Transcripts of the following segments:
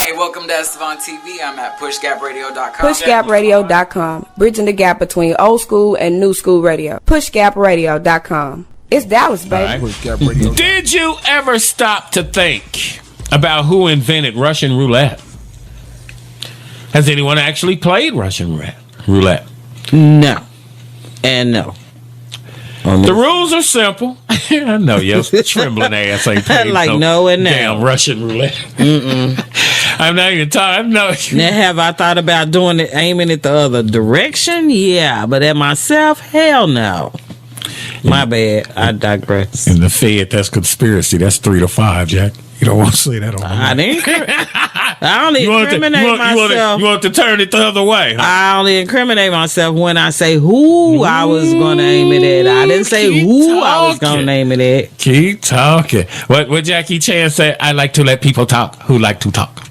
Hey, welcome to Estevan TV. I'm at pushgapradio.com. Pushgapradio.com. Bridging the gap between old school and new school radio. Pushgapradio.com. It's Dallas, baby. Right. Did you ever stop to think about who invented Russian roulette? Has anyone actually played Russian roulette? No. And no. The rules are simple. I know your trembling ass ain't playing like no and no. Damn Russian roulette. I'm not even talking. No. Now, have I thought about doing it, aiming it the other direction? Yeah, but at myself, hell no. My bad. I digress. In the Fed, that's conspiracy. That's 3 to 5, Jack. You don't want to say that on the I only incriminate myself. You want to turn it the other way, huh? I only incriminate myself when I say who I was going to aim it at. I didn't say who I was going to aim it at. Keep talking. What Jackie Chan said, I like to let people talk who like to talk.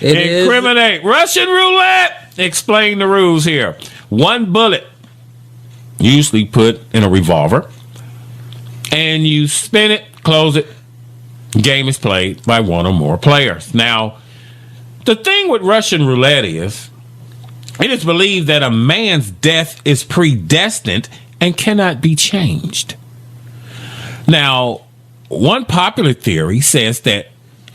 Incriminate. Russian roulette. Explain the rules here. 1 bullet, usually put in a revolver, and you spin it, close it. Game is played by 1 or more players. Now, the thing with Russian roulette is, it is believed that a man's death is predestined and cannot be changed. Now, one popular theory says that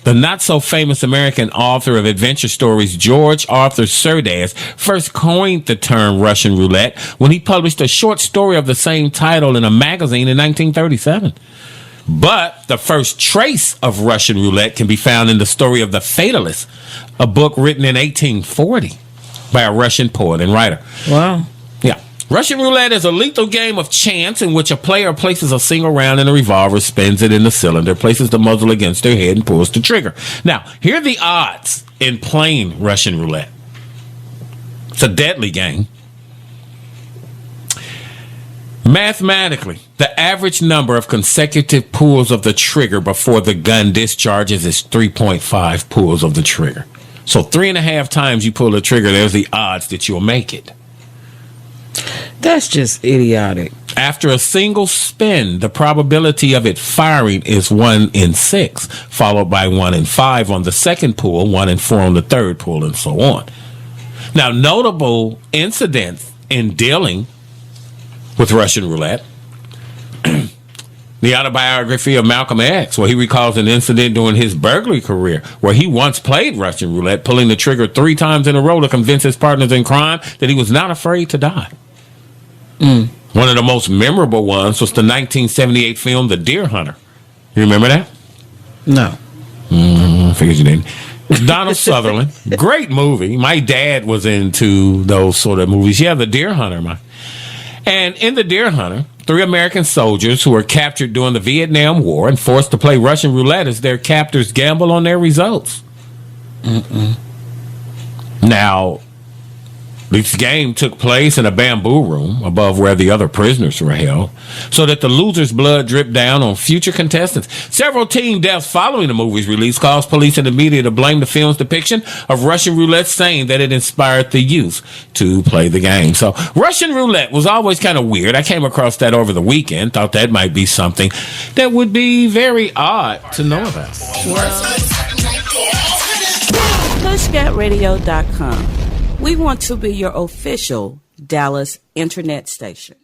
the not-so-famous American author of adventure stories, George Arthur Surdaz, first coined the term Russian roulette when he published a short story of the same title in a magazine in 1937. But the first trace of Russian roulette can be found in the story of The Fatalist, a book written in 1840 by a Russian poet and writer. Wow. Yeah. Russian roulette is a lethal game of chance in which a player places a single round in a revolver, spins it in the cylinder, places the muzzle against their head, and pulls the trigger. Now, here are the odds in playing Russian roulette. It's a deadly game. Mathematically, the average number of consecutive pulls of the trigger before the gun discharges is 3.5 pulls of the trigger. So 3.5 times you pull the trigger, there's the odds that you'll make it. That's just idiotic. After a single spin, the probability of it firing is 1 in 6, followed by 1 in 5 on the second pull, 1 in 4 on the third pull, and so on. Now, notable incidents in dealing with Russian roulette. The autobiography of Malcolm X, where he recalls an incident during his burglary career where he once played Russian roulette, pulling the trigger 3 times in a row to convince his partners in crime that he was not afraid to die. One of the most memorable ones was the 1978 film The Deer Hunter. You remember that? No. I figured you didn't. Donald Sutherland. Great movie. My dad was into those sort of movies. Yeah, The Deer Hunter, And in The Deer Hunter, 3 American soldiers who were captured during the Vietnam War and forced to play Russian roulette as their captors gamble on their results. Now, this game took place in a bamboo room above where the other prisoners were held, so that the losers' blood dripped down on future contestants. Several teen deaths following the movie's release caused police and the media to blame the film's depiction of Russian roulette, saying that it inspired the youth to play the game. So Russian roulette was always kind of weird. I came across that over the weekend, thought that might be something that would be very odd to know about. PushGapRadio.com. We want to be your official Dallas internet station.